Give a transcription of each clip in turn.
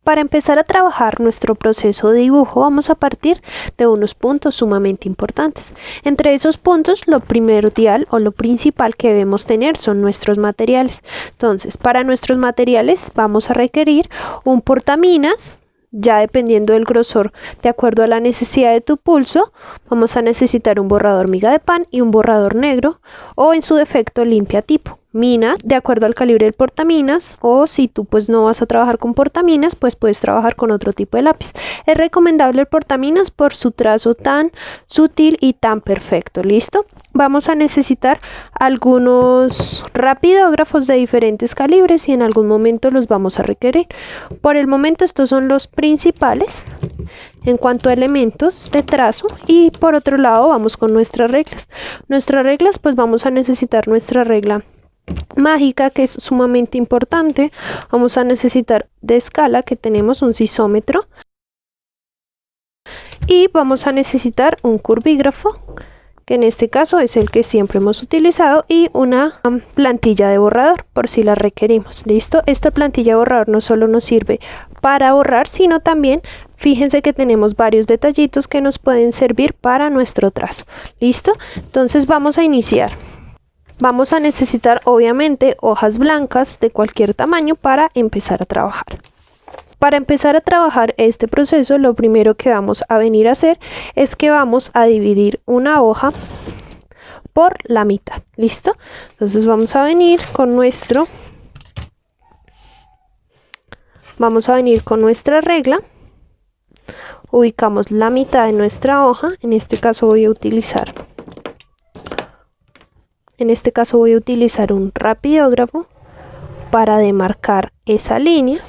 Para empezar a trabajar nuestro proceso de dibujo vamos a partir de unos puntos sumamente importantes. Entre esos puntos, lo primordial o lo principal que debemos tener son nuestros materiales. Entonces, para nuestros materiales vamos a requerir un portaminas, ya dependiendo del grosor, de acuerdo a la necesidad de tu pulso, vamos a necesitar un borrador miga de pan y un borrador negro o en su defecto limpia tipo. Mina de acuerdo al calibre del portaminas, o si tú pues no vas a trabajar con portaminas, pues puedes trabajar con otro tipo de lápiz. Es recomendable el portaminas por su trazo tan sutil y tan perfecto. ¿Listo? Vamos a necesitar algunos rapidógrafos de diferentes calibres y en algún momento los vamos a requerir. Por el momento estos son los principales en cuanto a elementos de trazo, y por otro lado vamos con nuestras reglas. Nuestras reglas, pues vamos a necesitar nuestra regla mágica, que es sumamente importante. Vamos a necesitar de escala, que tenemos un sisómetro, y vamos a necesitar un curvígrafo, que en este caso es el que siempre hemos utilizado, y una plantilla de borrador por si la requerimos. ¿Listo? Esta plantilla de borrador no solo nos sirve para borrar, sino también fíjense que tenemos varios detallitos que nos pueden servir para nuestro trazo. ¿Listo? Entonces vamos a iniciar. Vamos a necesitar obviamente hojas blancas de cualquier tamaño para empezar a trabajar. Para empezar a trabajar este proceso, lo primero que vamos a venir a hacer es que vamos a dividir una hoja por la mitad. ¿Listo? Entonces vamos a venir con nuestra regla, ubicamos la mitad de nuestra hoja. En este caso voy a utilizar un rapidógrafo para demarcar esa línea,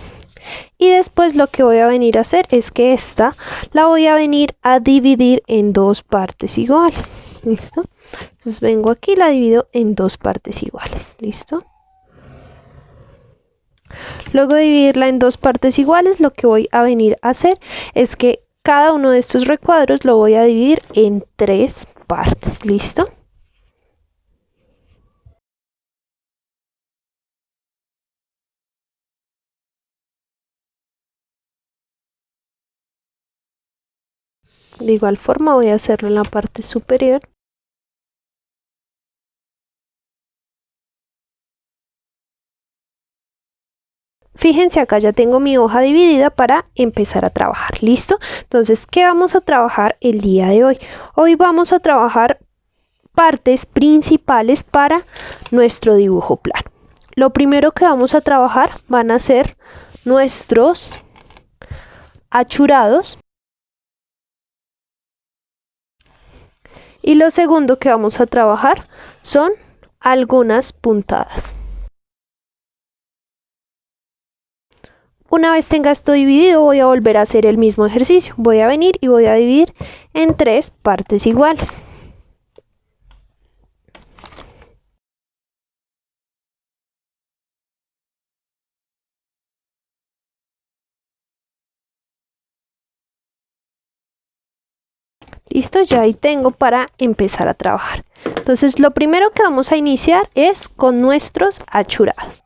y después lo que voy a venir a hacer es que esta la voy a venir a dividir en dos partes iguales. ¿Listo? Entonces vengo aquí y la divido en dos partes iguales. ¿Listo? Luego de dividirla en dos partes iguales, lo que voy a venir a hacer es que cada uno de estos recuadros lo voy a dividir en tres partes. ¿Listo? De igual forma voy a hacerlo en la parte superior. Fíjense, acá ya tengo mi hoja dividida para empezar a trabajar. ¿Listo? Entonces, ¿qué vamos a trabajar el día de hoy? Hoy vamos a trabajar partes principales para nuestro dibujo plano. Lo primero que vamos a trabajar van a ser nuestros achurados. Y lo segundo que vamos a trabajar son algunas puntadas. Una vez tenga esto dividido, voy a volver a hacer el mismo ejercicio. Voy a venir y voy a dividir en tres partes iguales. Listo, ya ahí tengo para empezar a trabajar. Entonces, lo primero que vamos a iniciar es con nuestros achurados.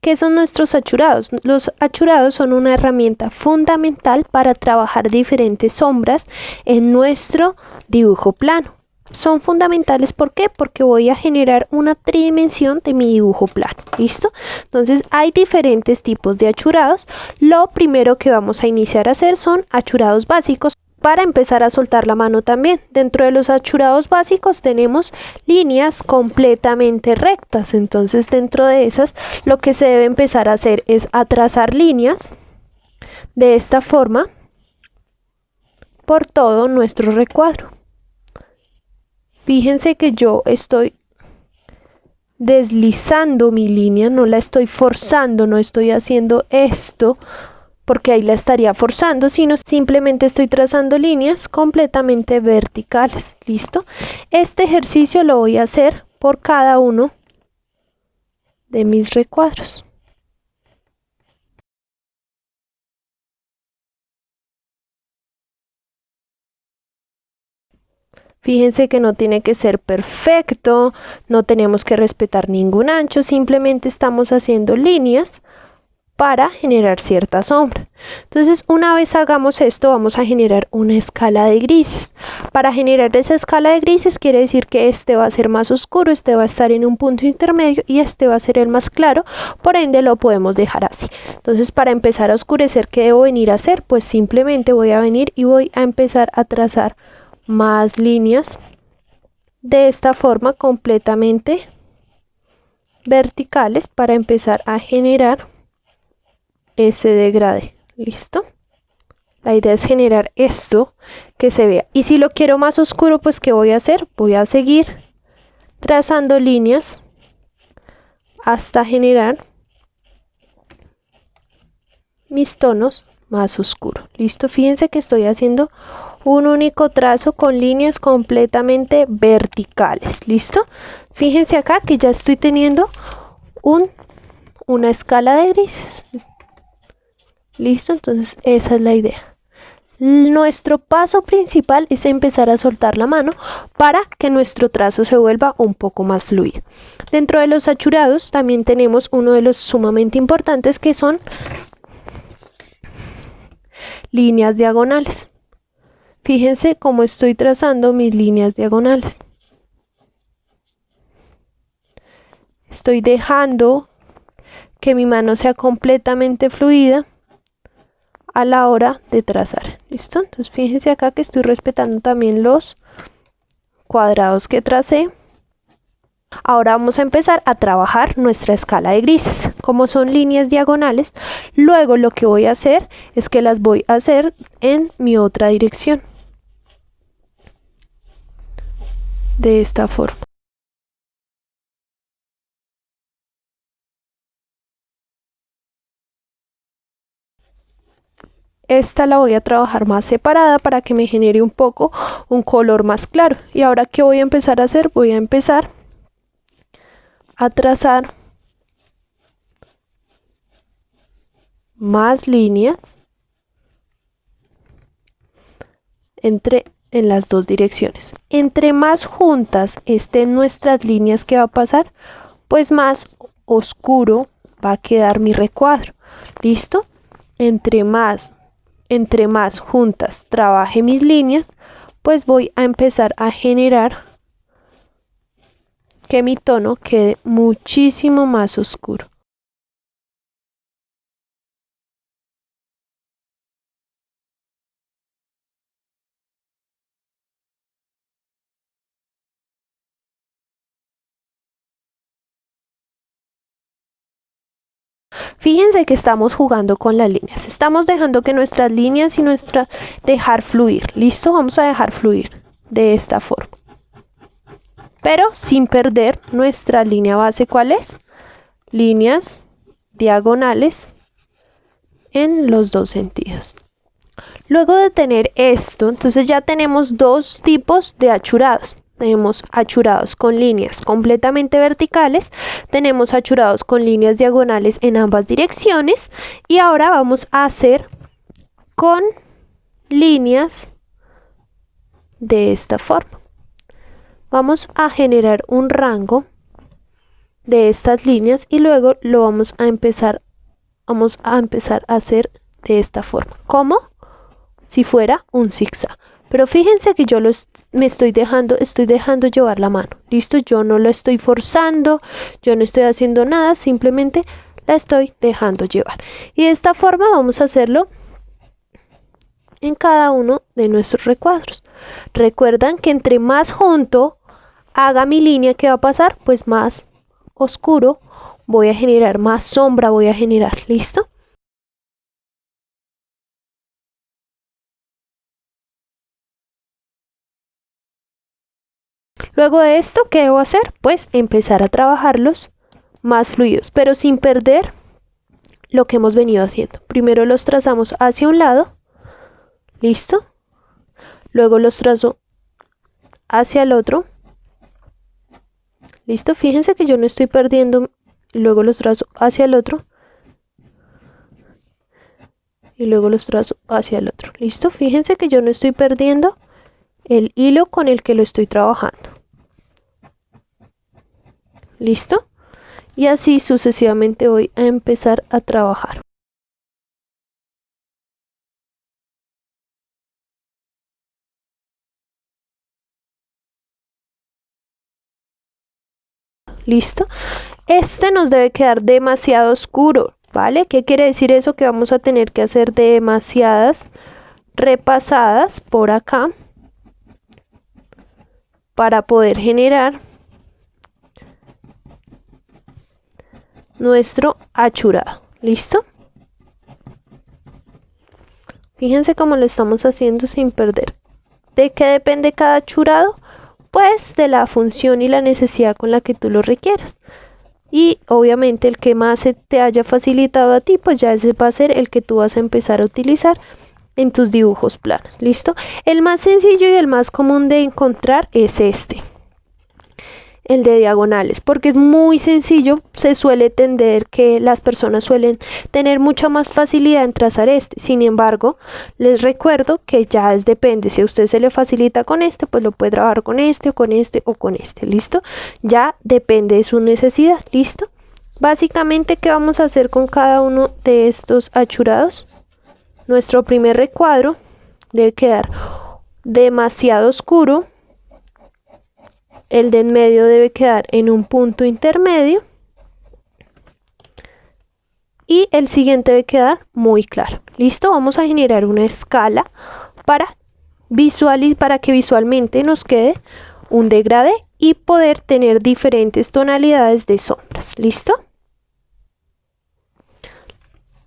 ¿Qué son nuestros achurados? Los achurados son una herramienta fundamental para trabajar diferentes sombras en nuestro dibujo plano. Son fundamentales, ¿por qué? Porque voy a generar una tridimensión de mi dibujo plano. ¿Listo? Entonces hay diferentes tipos de achurados. Lo primero que vamos a iniciar a hacer son achurados básicos, para empezar a soltar la mano también. Dentro de los achurados básicos tenemos líneas completamente rectas. Entonces dentro de esas lo que se debe empezar a hacer es a trazar líneas de esta forma por todo nuestro recuadro. Fíjense que yo estoy deslizando mi línea, no la estoy forzando, no estoy haciendo esto porque ahí la estaría forzando, sino simplemente estoy trazando líneas completamente verticales. ¿Listo? Este ejercicio lo voy a hacer por cada uno de mis recuadros. Fíjense que no tiene que ser perfecto, no tenemos que respetar ningún ancho, simplemente estamos haciendo líneas para generar cierta sombra. Entonces, una vez hagamos esto, vamos a generar una escala de grises. Para generar esa escala de grises quiere decir que este va a ser más oscuro, este va a estar en un punto intermedio y este va a ser el más claro, por ende lo podemos dejar así. Entonces, para empezar a oscurecer, ¿qué debo venir a hacer? Pues simplemente voy a venir y voy a empezar a trazar más líneas de esta forma completamente verticales para empezar a generar ese degradé. ¿Listo? La idea es generar esto que se vea. Y si lo quiero más oscuro, pues ¿qué voy a hacer? Voy a seguir trazando líneas hasta generar mis tonos más oscuros. ¿Listo? Fíjense que estoy haciendo un único trazo con líneas completamente verticales. ¿Listo? Fíjense acá que ya estoy teniendo una escala de grises. ¿Listo? Entonces esa es la idea. Nuestro paso principal es empezar a soltar la mano para que nuestro trazo se vuelva un poco más fluido. Dentro de los achurados también tenemos uno de los sumamente importantes, que son líneas diagonales. Fíjense cómo estoy trazando mis líneas diagonales. Estoy dejando que mi mano sea completamente fluida a la hora de trazar. ¿Listo? Entonces fíjense acá que estoy respetando también los cuadrados que tracé. Ahora vamos a empezar a trabajar nuestra escala de grises. Como son líneas diagonales, luego lo que voy a hacer es que las voy a hacer en mi otra dirección. De esta forma. Esta la voy a trabajar más separada para que me genere un poco un color más claro. Y ahora, ¿qué voy a empezar a hacer? Voy a empezar a trazar más líneas en las dos direcciones. Entre más juntas estén nuestras líneas, ¿qué va a pasar? Pues más oscuro va a quedar mi recuadro. ¿Listo? Entre más juntas trabaje mis líneas, pues voy a empezar a generar que mi tono quede muchísimo más oscuro. Fíjense que estamos jugando con las líneas. Estamos dejando que nuestras líneas y dejar fluir. ¿Listo? Vamos a dejar fluir de esta forma. Pero sin perder nuestra línea base. ¿Cuál es? Líneas diagonales en los dos sentidos. Luego de tener esto, entonces ya tenemos dos tipos de achurados. Tenemos achurados con líneas completamente verticales, tenemos achurados con líneas diagonales en ambas direcciones, y ahora vamos a hacer con líneas de esta forma. Vamos a generar un rango de estas líneas y luego lo vamos a empezar a hacer de esta forma, como si fuera un zigzag. Pero fíjense que yo me estoy dejando llevar la mano. ¿Listo? Yo no lo estoy forzando, yo no estoy haciendo nada, simplemente la estoy dejando llevar. Y de esta forma vamos a hacerlo en cada uno de nuestros recuadros. Recuerdan que entre más junto haga mi línea, ¿qué va a pasar? Pues más oscuro voy a generar, más sombra voy a generar. ¿Listo? Luego de esto, ¿qué debo hacer? Pues empezar a trabajarlos más fluidos, pero sin perder lo que hemos venido haciendo. Primero los trazamos hacia un lado, ¿listo? Luego los trazo hacia el otro, ¿listo? Fíjense que yo no estoy perdiendo, luego los trazo hacia el otro, y luego los trazo hacia el otro, ¿listo? Fíjense que yo no estoy perdiendo el hilo con el que lo estoy trabajando. ¿Listo? y así sucesivamente voy a empezar a trabajar. ¿Listo? Este nos debe quedar demasiado oscuro, ¿vale? ¿Qué quiere decir eso? Que vamos a tener que hacer demasiadas repasadas por acá para poder generar nuestro achurado. ¿Listo? Fíjense cómo lo estamos haciendo sin perder. ¿De qué depende cada achurado? Pues de la función y la necesidad con la que tú lo requieras. Y obviamente el que más se te haya facilitado a ti, pues ya ese va a ser el que tú vas a empezar a utilizar en tus dibujos planos. ¿Listo? El más sencillo y el más común de encontrar es este, el de diagonales, porque es muy sencillo. Se suele tender que las personas suelen tener mucha más facilidad en trazar este. Sin embargo, les recuerdo que ya depende. Si a usted se le facilita con este, pues lo puede trabajar con este o con este o con este. ¿Listo? Ya depende de su necesidad. ¿Listo? Básicamente, ¿qué vamos a hacer con cada uno de estos achurados? Nuestro primer recuadro debe quedar demasiado oscuro. El de en medio debe quedar en un punto intermedio. Y el siguiente debe quedar muy claro. ¿Listo? Vamos a generar una escala para que visualmente nos quede un degradé y poder tener diferentes tonalidades de sombras. ¿Listo?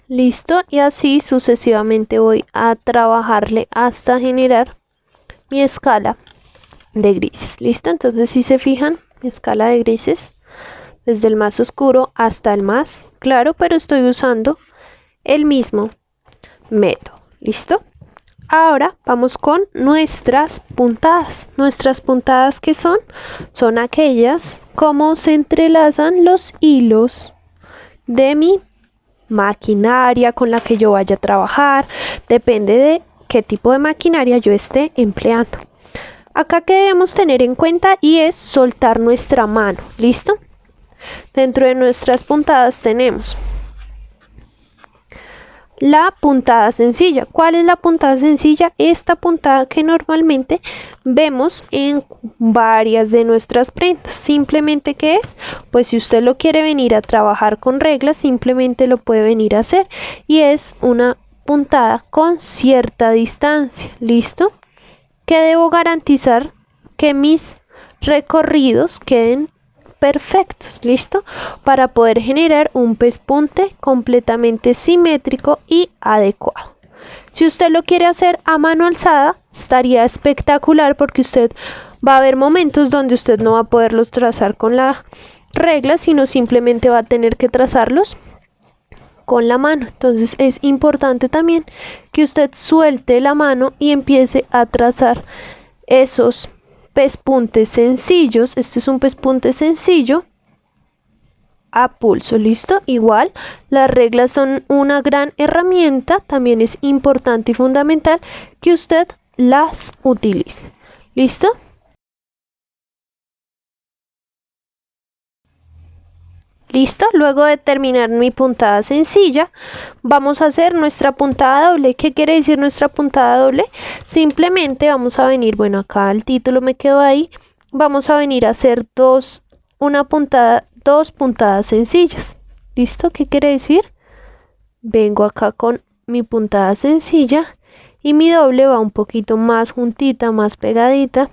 Listo, y así sucesivamente voy a trabajarle hasta generar mi escala de grises. ¿Listo? Entonces, si se fijan, mi escala de grises desde el más oscuro hasta el más claro, pero estoy usando el mismo método. ¿Listo? Ahora vamos con nuestras puntadas. Nuestras puntadas, ¿qué son? Son aquellas como se entrelazan los hilos de mi maquinaria con la que yo vaya a trabajar. Depende de qué tipo de maquinaria yo esté empleando. Acá que debemos tener en cuenta y es soltar nuestra mano. ¿Listo? Dentro de nuestras puntadas tenemos la puntada sencilla. ¿Cuál es la puntada sencilla? Esta puntada que normalmente vemos en varias de nuestras prendas. Simplemente, ¿qué es? Pues si usted lo quiere venir a trabajar con reglas, simplemente lo puede venir a hacer. Y es una puntada con cierta distancia. ¿Listo? Que debo garantizar que mis recorridos queden perfectos. ¿Listo? Para poder generar un pespunte completamente simétrico y adecuado. Si usted lo quiere hacer a mano alzada, estaría espectacular, porque usted va a haber momentos donde usted no va a poderlos trazar con la regla, sino simplemente va a tener que trazarlos con la mano. Entonces es importante también que usted suelte la mano y empiece a trazar esos pespuntes sencillos. Este es un pespunte sencillo a pulso. ¿Listo? Igual, las reglas son una gran herramienta. También es importante y fundamental que usted las utilice. ¿Listo? Listo, luego de terminar mi puntada sencilla, vamos a hacer nuestra puntada doble. ¿Qué quiere decir nuestra puntada doble? Simplemente vamos a venir, bueno, acá el título me quedó ahí, vamos a venir a hacer dos puntadas sencillas. ¿Listo? ¿Qué quiere decir? Vengo acá con mi puntada sencilla y mi doble va un poquito más juntita, más pegadita.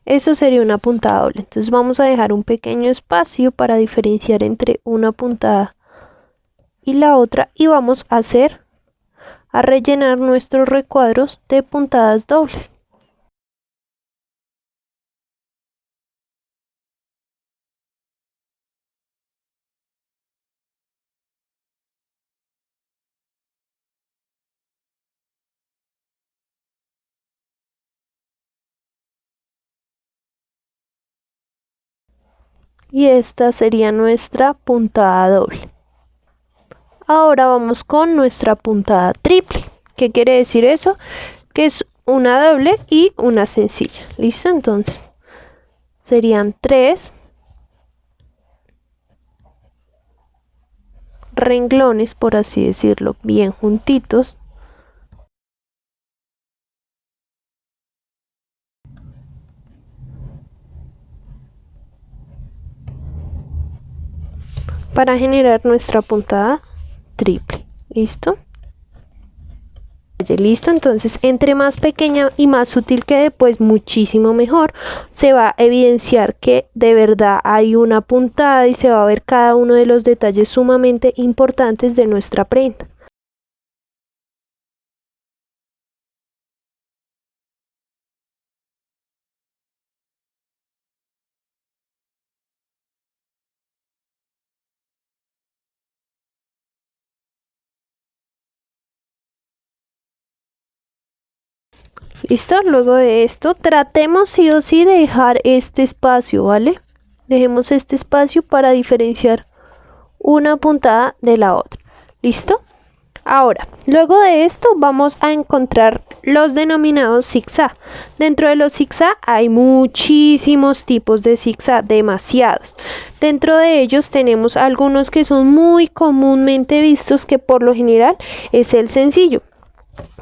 Eso sería una puntada doble. Entonces vamos a dejar un pequeño espacio para diferenciar entre una puntada y la otra, y vamos a rellenar nuestros recuadros de puntadas dobles. Y esta sería nuestra puntada doble. Ahora vamos con nuestra puntada triple. ¿Qué quiere decir eso? Que es una doble y una sencilla. ¿Listo? Entonces serían 3 renglones, por así decirlo, bien juntitos. Para generar nuestra puntada triple. ¿Listo? Listo, entonces entre más pequeña y más sutil quede, pues muchísimo mejor. Se va a evidenciar que de verdad hay una puntada y se va a ver cada uno de los detalles sumamente importantes de nuestra prenda. ¿Listo? Luego de esto, tratemos sí o sí de dejar este espacio, ¿vale? Dejemos este espacio para diferenciar una puntada de la otra. ¿Listo? Ahora, luego de esto vamos a encontrar los denominados zigzag. Dentro de los zigzag hay muchísimos tipos de zigzag, demasiados. Dentro de ellos tenemos algunos que son muy comúnmente vistos, que por lo general es el sencillo.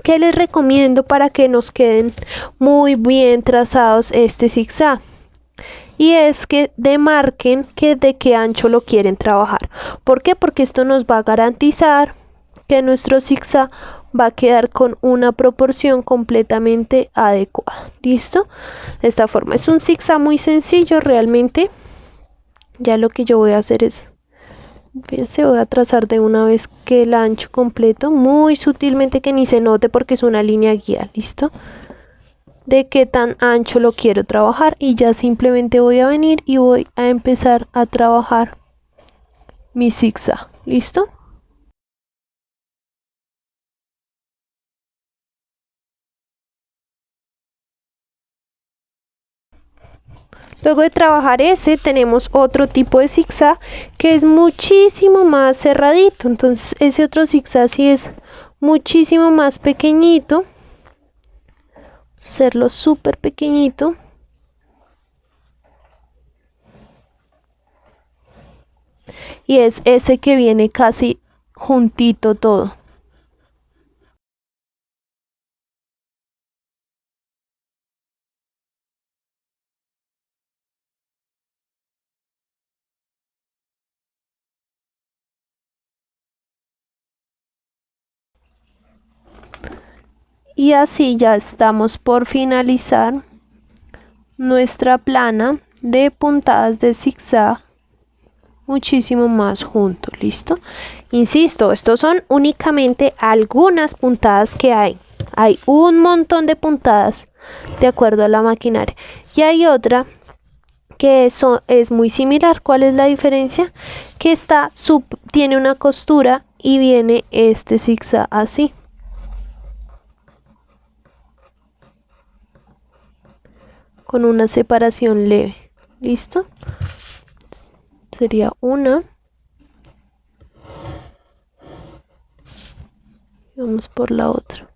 ¿Qué les recomiendo para que nos queden muy bien trazados este zigzag? Y es que demarquen de qué ancho lo quieren trabajar. ¿Por qué? Porque esto nos va a garantizar que nuestro zigzag va a quedar con una proporción completamente adecuada. ¿Listo? De esta forma es un zigzag muy sencillo realmente. Ya lo que yo voy a hacer es, fíjense, voy a trazar de una vez que el ancho completo, muy sutilmente, que ni se note porque es una línea guía. ¿Listo? De qué tan ancho lo quiero trabajar, y ya simplemente voy a venir y voy a empezar a trabajar mi zigzag. ¿Listo? Luego de trabajar ese, tenemos otro tipo de zigzag que es muchísimo más cerradito. Entonces ese otro zigzag sí es muchísimo más pequeñito. Hacerlo súper pequeñito. Y es ese que viene casi juntito todo. Y así ya estamos por finalizar nuestra plana de puntadas de zigzag muchísimo más junto. ¿Listo? Insisto, estos son únicamente algunas puntadas que hay un montón de puntadas de acuerdo a la maquinaria, y hay otra que es muy similar. ¿Cuál es la diferencia? Que tiene una costura y viene este zigzag así, con una separación leve. ¿Listo? Sería una. Vamos por la otra.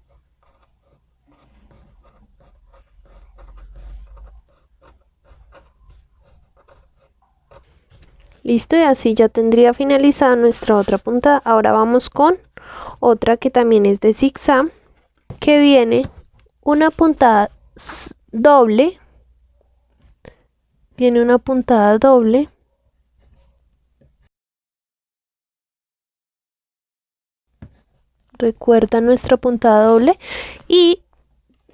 Listo, y así ya tendría finalizada nuestra otra puntada. Ahora vamos con otra que también es de zigzag, que viene una puntada doble. Viene una puntada doble. Recuerda nuestra puntada doble, y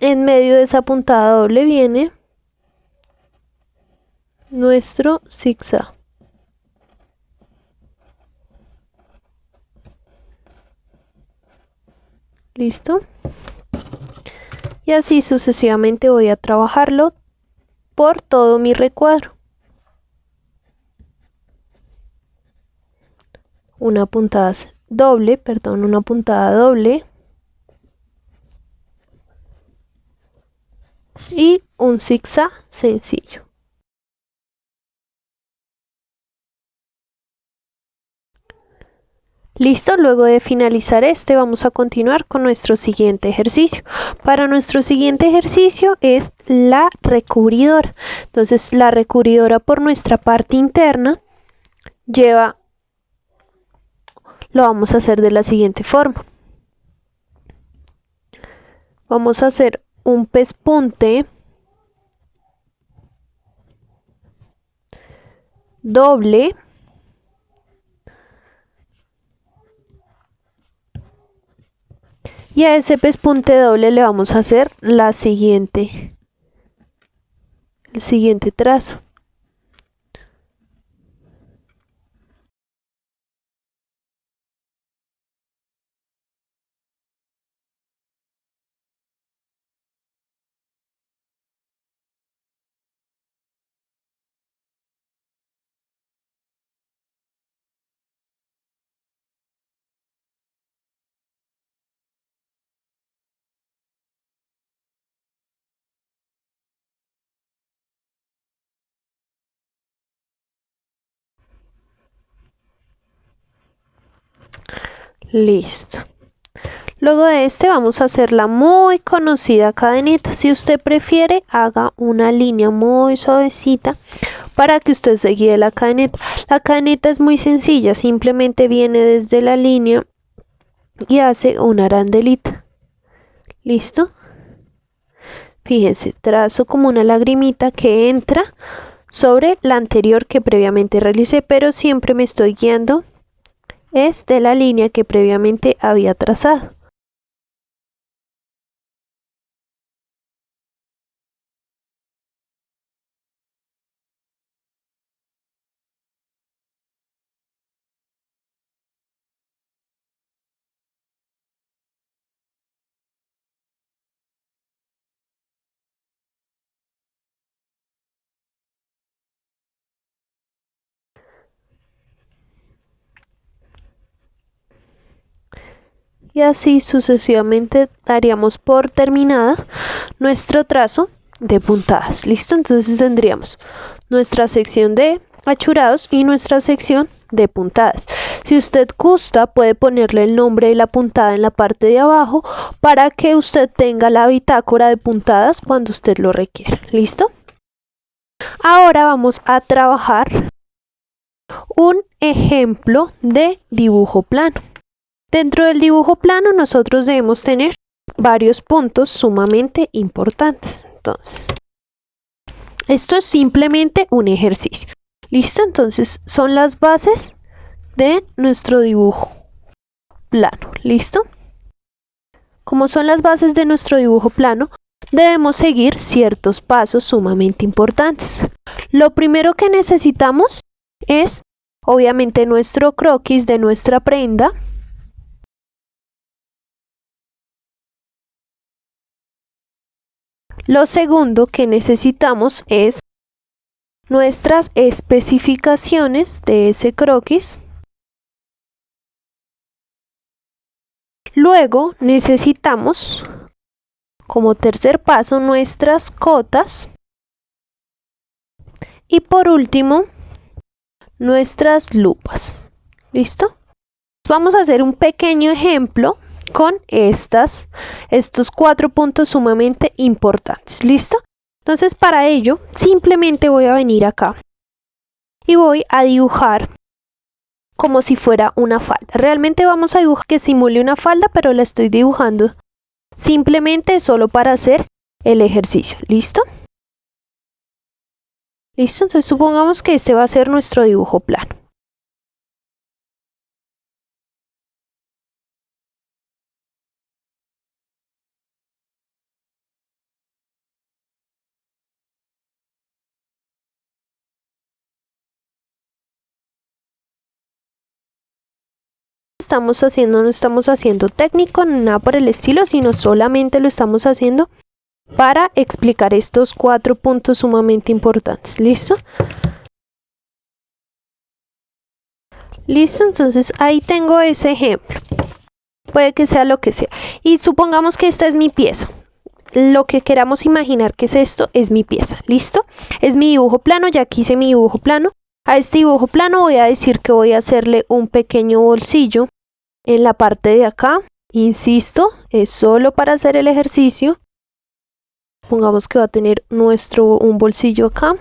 en medio de esa puntada doble viene nuestro zigzag. ¿Listo? Y así sucesivamente voy a trabajarlo por todo mi recuadro. Una puntada doble, una puntada doble y un zigzag sencillo. Listo, luego de finalizar este vamos a continuar con nuestro siguiente ejercicio. Para nuestro siguiente ejercicio es la recubridora. Entonces la recubridora por nuestra parte interna lo vamos a hacer de la siguiente forma. Vamos a hacer un pespunte doble y a ese pespunte doble le vamos a hacer el siguiente trazo. Listo. Luego de este vamos a hacer la muy conocida cadeneta. Si usted prefiere, haga una línea muy suavecita para que usted se guíe la cadeneta. La cadeneta es muy sencilla, simplemente viene desde la línea y hace una arandelita. ¿Listo? Fíjense, trazo como una lagrimita que entra sobre la anterior que previamente realicé, pero siempre me estoy guiando es de la línea que previamente había trazado. Y así sucesivamente daríamos por terminada nuestro trazo de puntadas. ¿Listo? Entonces tendríamos nuestra sección de achurados y nuestra sección de puntadas. Si usted gusta, puede ponerle el nombre de la puntada en la parte de abajo para que usted tenga la bitácora de puntadas cuando usted lo requiera. ¿Listo? Ahora vamos a trabajar un ejemplo de dibujo plano. Dentro del dibujo plano nosotros debemos tener varios puntos sumamente importantes. Entonces, esto es simplemente un ejercicio. ¿Listo? Entonces, son las bases de nuestro dibujo plano. ¿Listo? Como son las bases de nuestro dibujo plano, debemos seguir ciertos pasos sumamente importantes. Lo primero que necesitamos es, obviamente, nuestro croquis de nuestra prenda. Lo segundo que necesitamos es nuestras especificaciones de ese croquis. Luego necesitamos, como tercer paso, nuestras cotas. Y por último, nuestras lupas. ¿Listo? Vamos a hacer un pequeño ejemplo con estos 4 puntos sumamente importantes. ¿Listo? Entonces para ello simplemente voy a venir acá y voy a dibujar como si fuera una falda. Realmente vamos a dibujar que simule una falda, pero la estoy dibujando simplemente solo para hacer el ejercicio. ¿Listo? ¿Listo? Entonces supongamos que este va a ser nuestro dibujo plano. No estamos haciendo técnico, nada por el estilo, sino solamente lo estamos haciendo para explicar estos 4 puntos sumamente importantes. ¿Listo? Listo, entonces ahí tengo ese ejemplo. Puede que sea lo que sea. Y supongamos que esta es mi pieza. Lo que queramos imaginar que es esto es mi pieza. ¿Listo? Es mi dibujo plano, ya aquí hice mi dibujo plano. A este dibujo plano voy a decir que voy a hacerle un pequeño bolsillo en la parte de acá. Insisto, es solo para hacer el ejercicio. Pongamos que va a tener un bolsillo acá,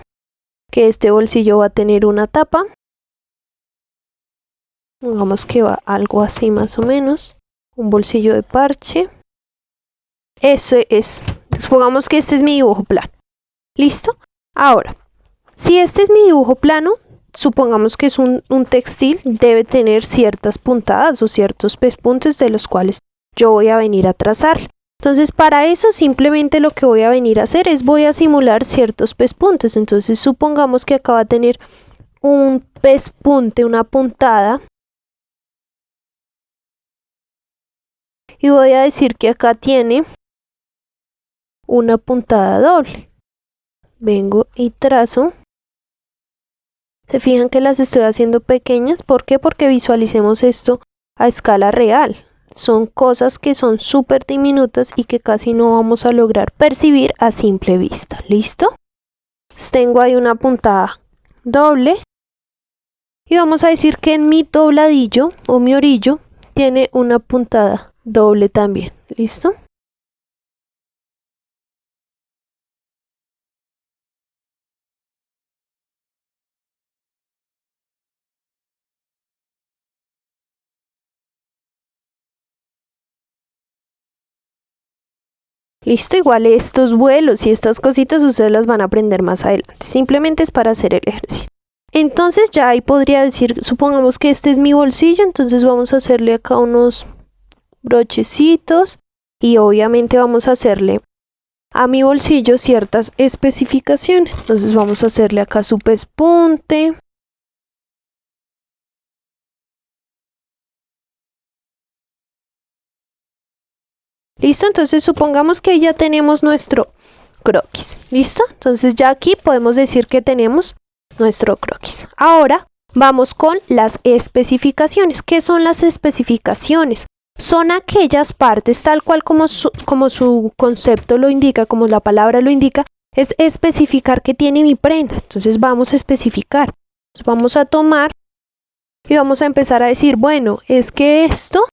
que este bolsillo va a tener una tapa. Pongamos que va algo así más o menos, un bolsillo de parche. Eso es. Supongamos que este es mi dibujo plano. ¿Listo? Ahora, si este es mi dibujo plano, supongamos que es un textil, debe tener ciertas puntadas o ciertos pespuntes de los cuales yo voy a venir a trazar. Entonces, para eso simplemente lo que voy a venir a hacer es voy a simular ciertos pespuntes. Entonces, supongamos que acá va a tener un pespunte, una puntada. Y voy a decir que acá tiene una puntada doble. Vengo y trazo. Se fijan que las estoy haciendo pequeñas. ¿Por qué? Porque visualicemos esto a escala real. Son cosas que son súper diminutas y que casi no vamos a lograr percibir a simple vista. ¿Listo? Tengo ahí una puntada doble. Y vamos a decir que en mi dobladillo o mi orillo tiene una puntada doble también. ¿Listo? Listo, igual estos vuelos y estas cositas ustedes las van a aprender más adelante. Simplemente es para hacer el ejercicio. Entonces ya ahí podría decir, supongamos que este es mi bolsillo, entonces vamos a hacerle acá unos brochecitos y obviamente vamos a hacerle a mi bolsillo ciertas especificaciones. Entonces vamos a hacerle acá su pespunte. Listo, entonces supongamos que ya tenemos nuestro croquis. ¿Listo? Entonces ya aquí podemos decir que tenemos nuestro croquis. Ahora vamos con las especificaciones. ¿Qué son las especificaciones? Son aquellas partes, tal cual como su concepto lo indica, como la palabra lo indica, es especificar qué tiene mi prenda. Entonces vamos a especificar. Entonces vamos a tomar y vamos a empezar a decir, bueno, es que esto,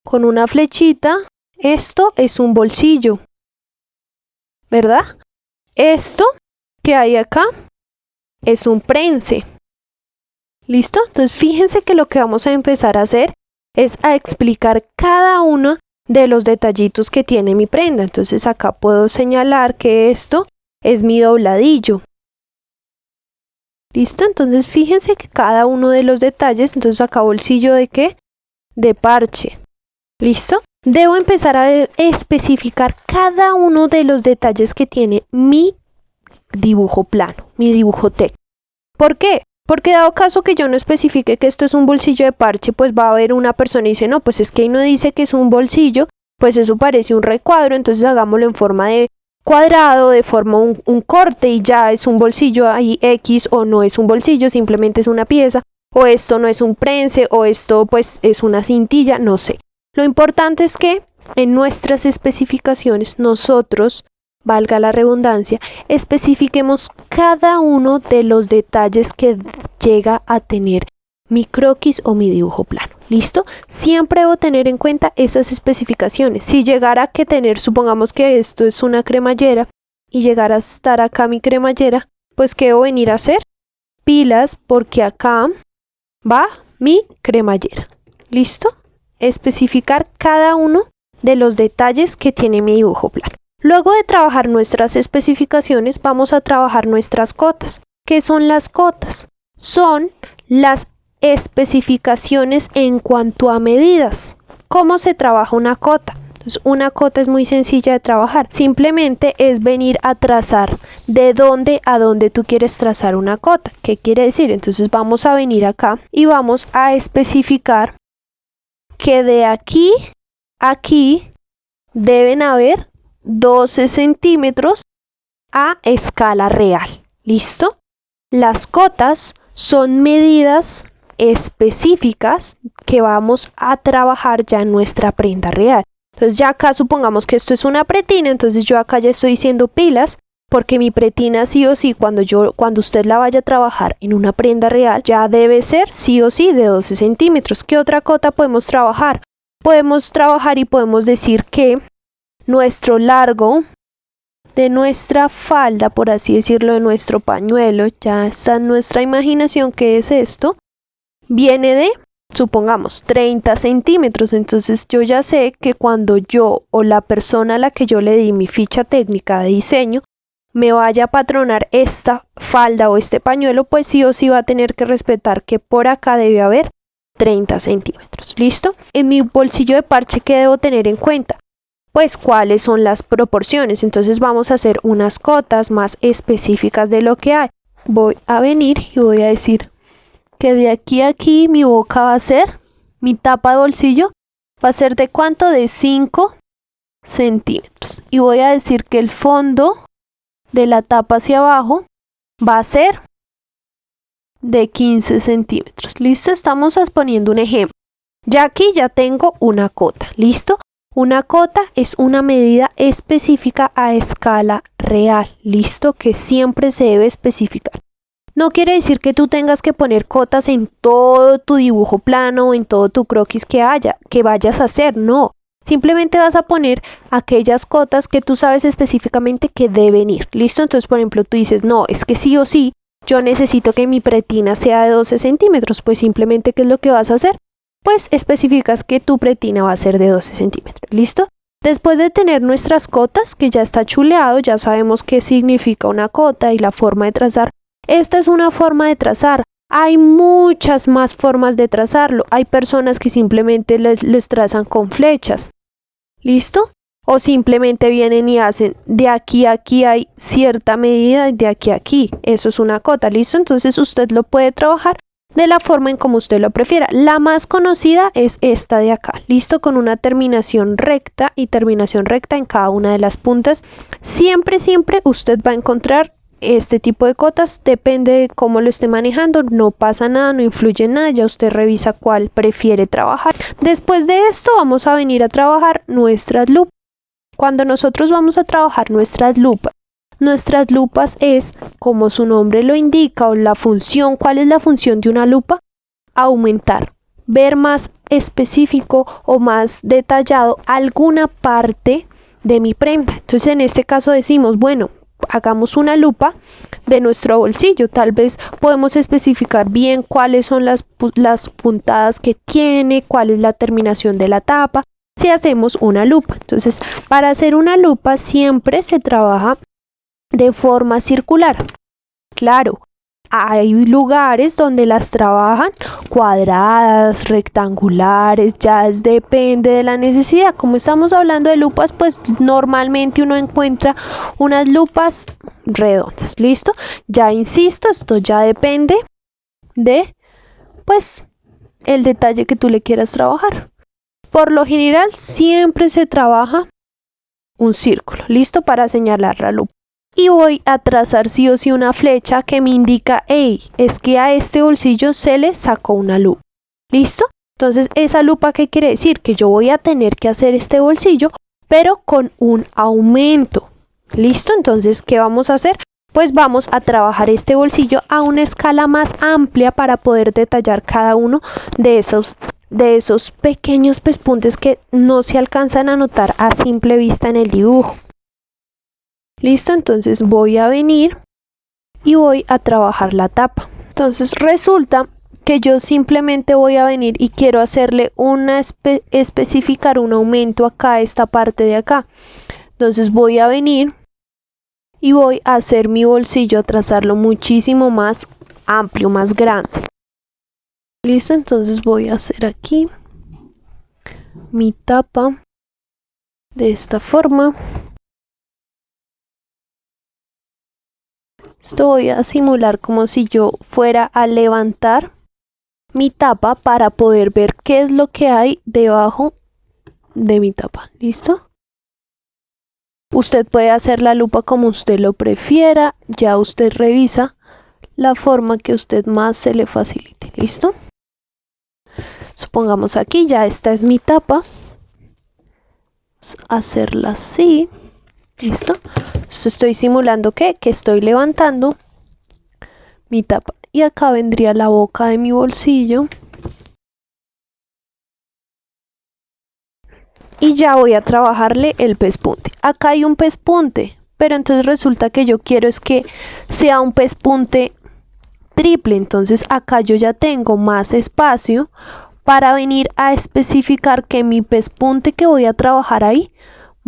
con una flechita, esto es un bolsillo, ¿verdad? Esto que hay acá es un prense. ¿Listo? Entonces fíjense que lo que vamos a empezar a hacer es a explicar cada uno de los detallitos que tiene mi prenda. Entonces acá puedo señalar que esto es mi dobladillo. ¿Listo? Entonces fíjense que cada uno de los detalles, entonces acá bolsillo de ¿qué? De parche. ¿Listo? Debo empezar a especificar cada uno de los detalles que tiene mi dibujo plano, mi dibujo técnico. ¿Por qué? Porque dado caso que yo no especifique que esto es un bolsillo de parche, pues va a haber una persona y dice, no, pues es que ahí no dice que es un bolsillo, pues eso parece un recuadro, entonces hagámoslo en forma de cuadrado, de forma un corte y ya es un bolsillo ahí X, o no es un bolsillo, simplemente es una pieza, o esto no es un prense, o esto pues es una cintilla, no sé. Lo importante es que en nuestras especificaciones nosotros, valga la redundancia, especifiquemos cada uno de los detalles que llega a tener mi croquis o mi dibujo plano. ¿Listo? Siempre debo tener en cuenta esas especificaciones. Si llegara a que tener, supongamos que esto es una cremallera y llegara a estar acá mi cremallera, pues ¿qué debo venir a hacer? Pilas, porque acá va mi cremallera. ¿Listo? Especificar cada uno de los detalles que tiene mi dibujo plano. Luego de trabajar nuestras especificaciones, vamos a trabajar nuestras cotas. ¿Qué son las cotas? Son las especificaciones en cuanto a medidas. ¿Cómo se trabaja una cota? Entonces, una cota es muy sencilla de trabajar. Simplemente es venir a trazar de dónde a dónde tú quieres trazar una cota. ¿Qué quiere decir? Entonces vamos a venir acá y vamos a especificar que de aquí a aquí deben haber 12 centímetros a escala real. ¿Listo? Las cotas son medidas específicas que vamos a trabajar ya en nuestra prenda real. Entonces ya acá supongamos que esto es una pretina, entonces yo acá ya estoy diciendo pilas, porque mi pretina sí o sí, cuando usted la vaya a trabajar en una prenda real, ya debe ser sí o sí de 12 centímetros. ¿Qué otra cota podemos trabajar? podemos trabajar y podemos decir que nuestro largo de nuestra falda, por así decirlo, de nuestro pañuelo, ya está en nuestra imaginación que es esto, viene de, supongamos, 30 centímetros. Entonces yo ya sé que cuando yo o la persona a la que yo le di mi ficha técnica de diseño me vaya a patronar esta falda o este pañuelo, pues sí o sí va a tener que respetar que por acá debe haber 30 centímetros. ¿Listo? En mi bolsillo de parche, ¿qué debo tener en cuenta? Pues cuáles son las proporciones. Entonces vamos a hacer unas cotas más específicas de lo que hay. Voy a venir y voy a decir que de aquí a aquí mi boca va a ser, mi tapa de bolsillo va a ser de ¿cuánto? De 5 centímetros. Y voy a decir que el fondo de la tapa hacia abajo va a ser de 15 centímetros. ¿Listo? Estamos poniendo un ejemplo. Ya aquí ya tengo una cota. ¿Listo? Una cota es una medida específica a escala real, ¿listo? Que siempre se debe especificar. No quiere decir que tú tengas que poner cotas en todo tu dibujo plano o en todo tu croquis que vayas a hacer, no. Simplemente vas a poner aquellas cotas que tú sabes específicamente que deben ir, ¿listo? Entonces, por ejemplo, tú dices, no, es que sí o sí, yo necesito que mi pretina sea de 12 centímetros, pues simplemente, ¿qué es lo que vas a hacer? Pues especificas que tu pretina va a ser de 12 centímetros, ¿listo? Después de tener nuestras cotas, que ya está chuleado, ya sabemos qué significa una cota y la forma de trazar. Esta es una forma de trazar. Hay muchas más formas de trazarlo. Hay personas que simplemente les trazan con flechas, ¿listo? O simplemente vienen y hacen de aquí a aquí hay cierta medida y de aquí a aquí. Eso es una cota, ¿listo? Entonces usted lo puede trabajar de la forma en como usted lo prefiera. La más conocida es esta de acá, listo, con una terminación recta y terminación recta en cada una de las puntas. Siempre usted va a encontrar este tipo de cotas, depende de cómo lo esté manejando, no pasa nada, no influye en nada, ya usted revisa cuál prefiere trabajar. Después de esto vamos a venir a trabajar nuestras lupas. Cuando nosotros vamos a trabajar nuestras lupas es, como su nombre lo indica, o la función, ¿cuál es la función de una lupa? Aumentar, ver más específico o más detallado alguna parte de mi prenda. Entonces en este caso decimos, bueno, hagamos una lupa de nuestro bolsillo. Tal vez podemos especificar bien cuáles son las puntadas que tiene, cuál es la terminación de la tapa, si hacemos una lupa. Entonces, para hacer una lupa siempre se trabaja de forma circular. Claro, hay lugares donde las trabajan cuadradas, rectangulares, ya depende de la necesidad. Como estamos hablando de lupas, pues normalmente uno encuentra unas lupas redondas, ¿listo? Ya insisto, esto ya depende de, pues, el detalle que tú le quieras trabajar. Por lo general, siempre se trabaja un círculo, ¿listo? Para señalar la lupa. Y voy a trazar sí o sí una flecha que me indica, hey, es que a este bolsillo se le sacó una lupa. ¿Listo? Entonces, ¿esa lupa qué quiere decir? Que yo voy a tener que hacer este bolsillo, pero con un aumento. ¿Listo? Entonces, ¿qué vamos a hacer? Pues vamos a trabajar este bolsillo a una escala más amplia para poder detallar cada uno de esos pequeños pespuntes que no se alcanzan a notar a simple vista en el dibujo. Listo, entonces voy a venir y voy a trabajar la tapa. Entonces resulta que yo simplemente voy a venir y quiero hacerle especificar un aumento acá a esta parte de acá. Entonces voy a venir y voy a hacer mi bolsillo, a trazarlo muchísimo más amplio, más grande. Listo, entonces voy a hacer aquí mi tapa de esta forma. Esto voy a simular como si yo fuera a levantar mi tapa para poder ver qué es lo que hay debajo de mi tapa. ¿Listo? Usted puede hacer la lupa como usted lo prefiera. Ya usted revisa la forma que a usted más se le facilite. ¿Listo? Supongamos aquí ya esta es mi tapa. Hacerla así. ¿Listo? Estoy simulando que estoy levantando mi tapa. Y acá vendría la boca de mi bolsillo. y ya voy a trabajarle el pespunte. Acá hay un pespunte, pero entonces resulta que yo quiero es que sea un pespunte triple, entonces acá yo ya tengo más espacio para venir a especificar que mi pespunte que voy a trabajar ahí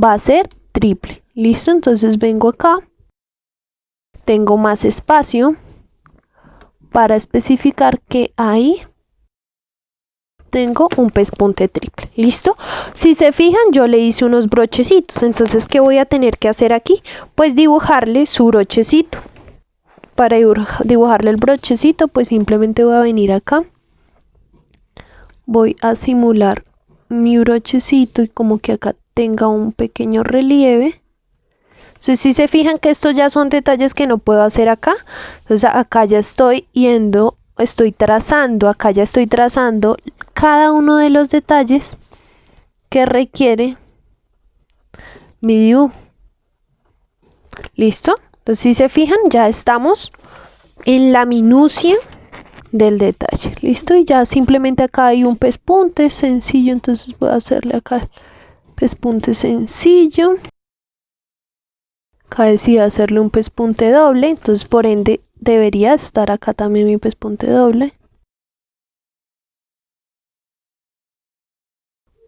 va a ser triple. Listo, entonces vengo acá, tengo más espacio para especificar que ahí tengo un pespunte triple. ¿Listo? Si se fijan, yo le hice unos brochecitos. Entonces, ¿qué voy a tener que hacer aquí? Pues dibujarle su brochecito. Para dibujarle el brochecito, pues simplemente voy a venir acá. Voy a simular mi brochecito y como que acá tenga un pequeño relieve. Entonces, si se fijan que estos ya son detalles que no puedo hacer acá. Entonces, acá ya estoy trazando, acá ya estoy trazando cada uno de los detalles que requiere mi dibujo. ¿Listo? Entonces, si se fijan, ya estamos en la minucia del detalle. ¿Listo? Y ya simplemente acá hay un pespunte sencillo, entonces voy a hacerle acá pespunte sencillo. Acá decía hacerle un pespunte doble, entonces por ende debería estar acá también mi pespunte doble.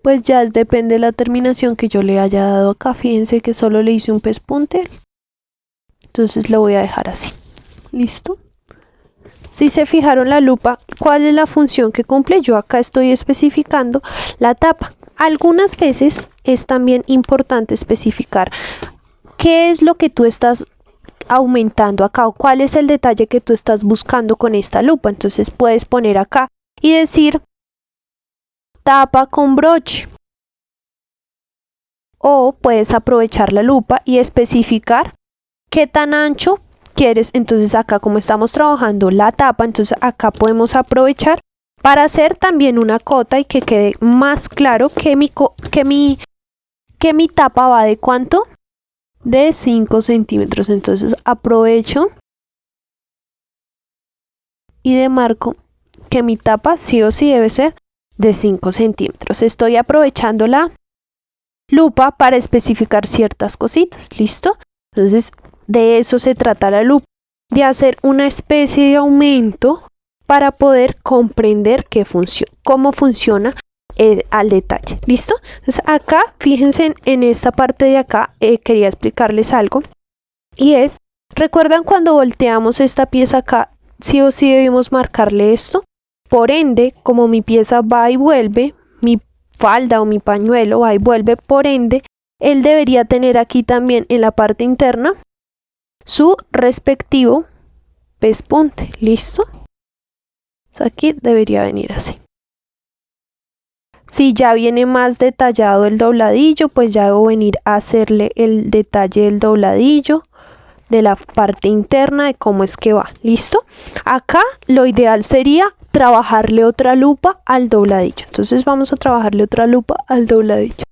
Pues ya depende de la terminación que yo le haya dado acá. Fíjense que solo le hice un pespunte, entonces lo voy a dejar así. ¿Listo? Si se fijaron la lupa, ¿cuál es la función que cumple? Yo acá estoy especificando la tapa. Algunas veces es también importante especificar qué es lo que tú estás aumentando acá o cuál es el detalle que tú estás buscando con esta lupa. Entonces puedes poner acá y decir tapa con broche, o puedes aprovechar la lupa y especificar qué tan ancho quieres. Entonces acá, como estamos trabajando la tapa, entonces acá podemos aprovechar para hacer también una cota y que quede más claro que mi tapa va de ¿cuánto? De 5 centímetros. Entonces aprovecho y demarco que mi tapa sí o sí debe ser de 5 centímetros. Estoy aprovechando la lupa para especificar ciertas cositas. ¿Listo? Entonces de eso se trata la lupa, de hacer una especie de aumento para poder comprender cómo funciona al detalle. ¿Listo? Entonces acá, fíjense en esta parte de acá, quería explicarles algo, y es, ¿recuerdan cuando volteamos esta pieza acá? Sí o sí debemos marcarle esto. Por ende, como mi pieza va y vuelve, mi falda o mi pañuelo va y vuelve, por ende, él debería tener aquí también en la parte interna su respectivo pespunte. ¿Listo? Aquí debería venir así. Si ya viene más detallado el dobladillo, pues ya debo venir a hacerle el detalle del dobladillo de la parte interna de cómo es que va. ¿Listo? Acá lo ideal sería trabajarle otra lupa al dobladillo. Entonces vamos a trabajarle otra lupa al dobladillo.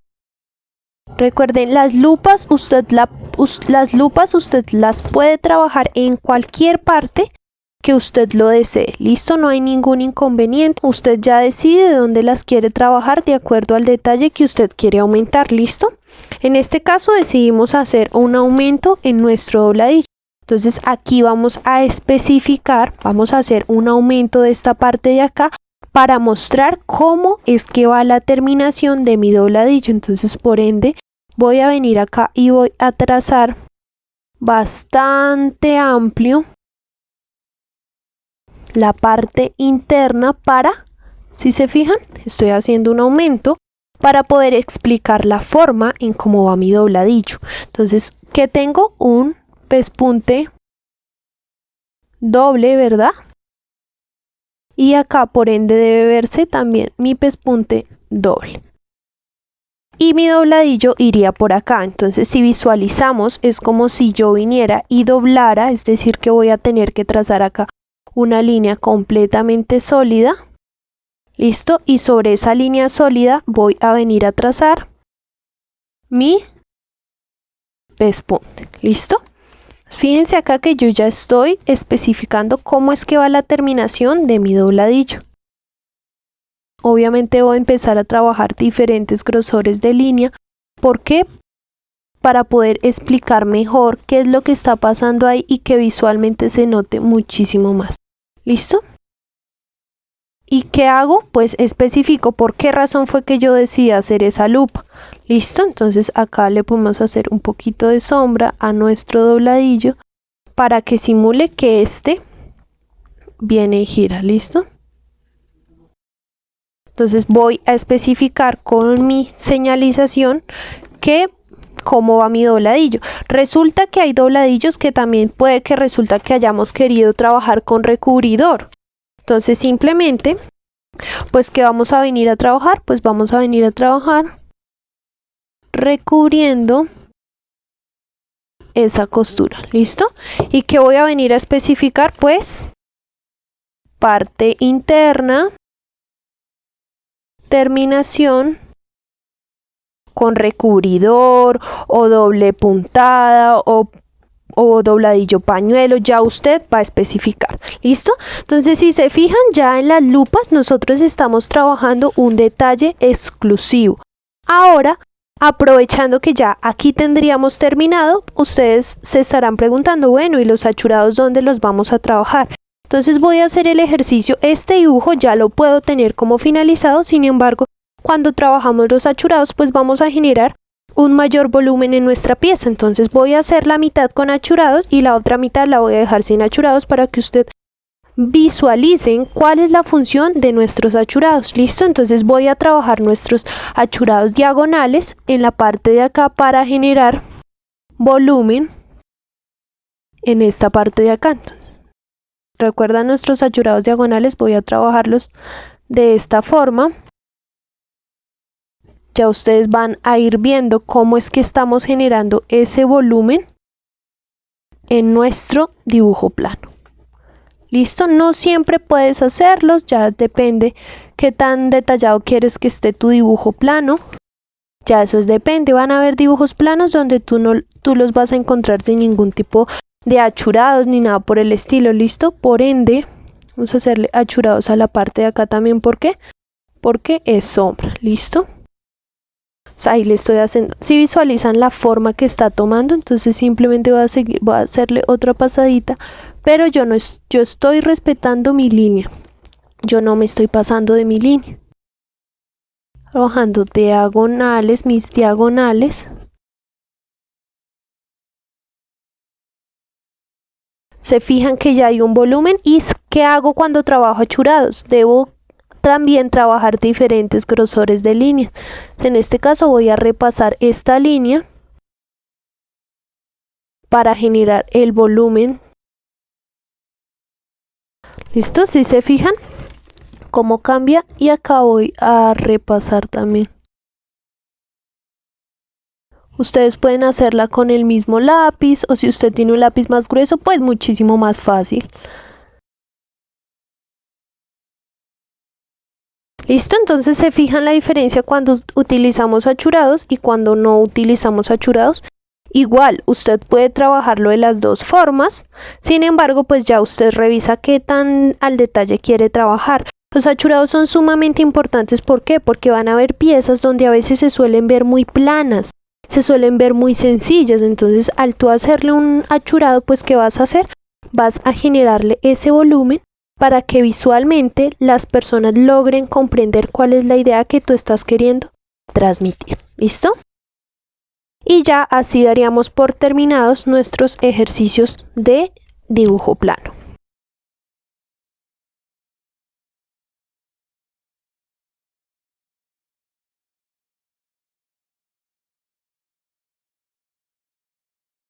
Recuerden, las lupas usted las puede trabajar en cualquier parte que usted lo desee. Listo, no hay ningún inconveniente. Usted ya decide dónde las quiere trabajar de acuerdo al detalle que usted quiere aumentar. Listo. En este caso decidimos hacer un aumento en nuestro dobladillo. Entonces aquí vamos a especificar, vamos a hacer un aumento de esta parte de acá para mostrar cómo es que va la terminación de mi dobladillo. Entonces por ende voy a venir acá y voy a trazar bastante amplio la parte interna para, si se fijan, estoy haciendo un aumento para poder explicar la forma en cómo va mi dobladillo. Entonces, ¿qué tengo? Un pespunte doble, ¿verdad? Y acá por ende debe verse también mi pespunte doble. Y mi dobladillo iría por acá. Entonces, si visualizamos, es como si yo viniera y doblara, es decir, que voy a tener que trazar acá una línea completamente sólida. ¿Listo? Y sobre esa línea sólida voy a venir a trazar mi pespunte. ¿Listo? Fíjense acá que yo ya estoy especificando cómo es que va la terminación de mi dobladillo. obviamente voy a empezar a trabajar diferentes grosores de línea. ¿Por qué? Para poder explicar mejor qué es lo que está pasando ahí y que visualmente se note muchísimo más. ¿Listo? ¿Y qué hago? Pues especifico por qué razón fue que yo decidí hacer esa lupa. ¿Listo? Entonces acá le podemos hacer un poquito de sombra a nuestro dobladillo para que simule que este viene y gira. ¿Listo? Entonces voy a especificar con mi señalización que cómo va mi dobladillo. Resulta que hay dobladillos que también puede que resulta que hayamos querido trabajar con recubridor. Entonces simplemente, pues ¿qué vamos a venir a trabajar? Pues vamos a venir a trabajar recubriendo esa costura. ¿Listo? ¿Y qué voy a venir a especificar? Pues parte interna, terminación con recubridor o doble puntada o dobladillo pañuelo, ya usted va a especificar. ¿Listo? Entonces si se fijan, ya en las lupas nosotros estamos trabajando un detalle exclusivo. Ahora, aprovechando que ya aquí tendríamos terminado, ustedes se estarán preguntando, bueno, ¿y los achurados dónde los vamos a trabajar? Entonces voy a hacer el ejercicio. Este dibujo ya lo puedo tener como finalizado, sin embargo, cuando trabajamos los achurados, pues vamos a generar un mayor volumen en nuestra pieza. Entonces voy a hacer la mitad con achurados y la otra mitad la voy a dejar sin achurados para que usted visualicen cuál es la función de nuestros achurados. ¿Listo? Entonces voy a trabajar nuestros achurados diagonales en la parte de acá para generar volumen en esta parte de acá. Entonces, recuerda nuestros achurados diagonales, voy a trabajarlos de esta forma. Ya ustedes van a ir viendo cómo es que estamos generando ese volumen en nuestro dibujo plano. ¿Listo? No siempre puedes hacerlos, ya depende qué tan detallado quieres que esté tu dibujo plano. Ya eso depende, van a haber dibujos planos donde tú los vas a encontrar sin ningún tipo de achurados ni nada por el estilo. ¿Listo? Por ende, vamos a hacerle achurados a la parte de acá también. ¿Por qué? Porque es sombra. ¿Listo? Ahí le estoy haciendo, si visualizan la forma que está tomando, entonces simplemente voy a hacerle otra pasadita, pero yo estoy respetando mi línea, yo no me estoy pasando de mi línea, trabajando diagonales, mis diagonales. Se fijan que ya hay un volumen. ¿Y qué hago cuando trabajo achurados? Debo también trabajar diferentes grosores de líneas. En este caso voy a repasar esta línea para generar el volumen. ¿Listo? Si se fijan cómo cambia, y acá voy a repasar también. Ustedes pueden hacerla con el mismo lápiz, o si usted tiene un lápiz más grueso, pues muchísimo más fácil. ¿Listo? Entonces se fijan la diferencia cuando utilizamos achurados y cuando no utilizamos achurados. Igual, usted puede trabajarlo de las dos formas, sin embargo, pues ya usted revisa qué tan al detalle quiere trabajar. Los achurados son sumamente importantes, ¿por qué? Porque van a haber piezas donde a veces se suelen ver muy planas, se suelen ver muy sencillas, entonces al tú hacerle un achurado, pues ¿qué vas a hacer? Vas a generarle ese volumen para que visualmente las personas logren comprender cuál es la idea que tú estás queriendo transmitir. ¿Listo? Y ya así daríamos por terminados nuestros ejercicios de dibujo plano.